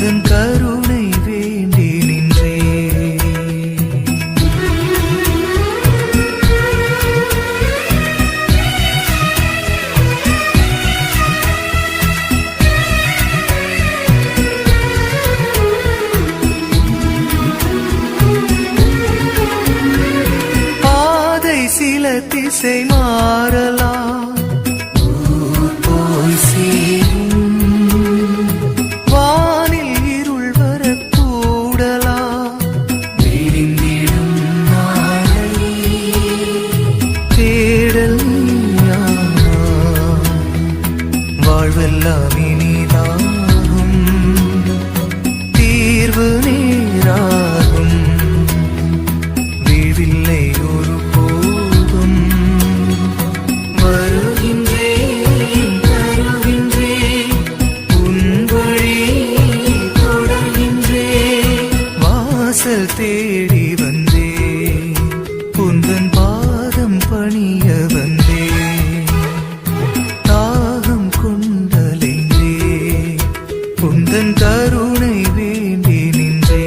உந்தன் கருணை வேண்டி நின்றே. பாதை சில திசை மாறலாம், போய் சேரும் வானில் இருள் வரக்கூடலாம், விரிந்திடும் நாளை தேடல் வாழ்வெல்லாம் இனிதாகும், தீர்வு நேராகும், வீழ்வில்லை ஒரு போதும். வருகின்றேன் தருகின்றேன் உன் வழி தொடர்கின்றேன், வாசல் தேடி வந்தேன் உந்தன் பாதம் பணிய வந்தேன், தாகம் கொண்டலைந்தே உந்தன் கருணை வேண்டி நின்றே.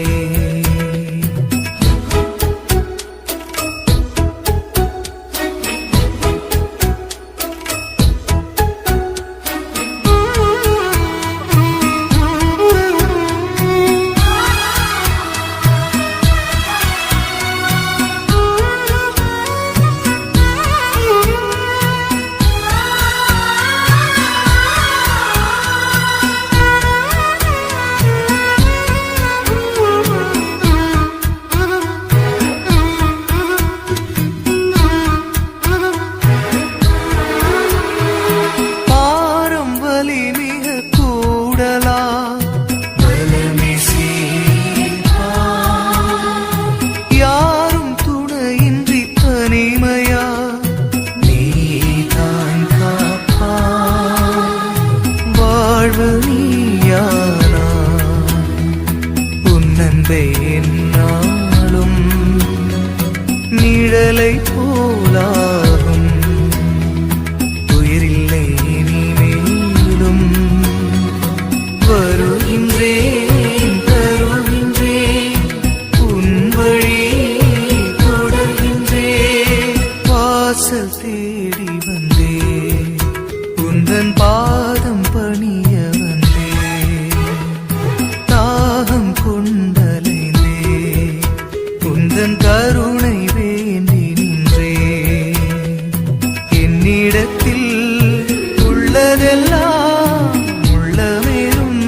உன்னன்பை என்னாலும் நிழலை போலாகும், உயிரில்லை இனிமேலும். வருகின்றேன் தருகின்றேன் உன் வழி தொடர்கின்றேன், வாசல் தேடி வந்தேன் உந்தன் பாதம் பணிய வந்தேன், தாகம் கொண்டலைந்தே உந்தன் கருணை வேண்டி நின்றே. என்னிடத்தில் உள்ளதெல்லாம் உள்ளமேலும்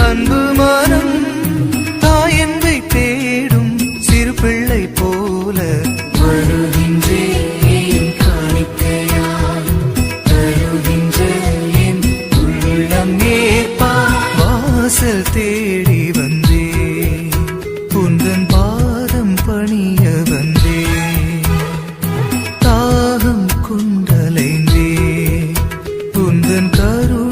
அன்பு மனம், தாயன்பை தேடும் சிறு பிள்ளை போல வருகின்றேன் காணிக்கையால், தருகின்ற என் உள்ளம் ஏற்பா, வாசல் தேடி வந்தே உந்தன் பாதம் பணிய வந்தே, தாகம் கொண்டலைந்தே உந்தன் கருணை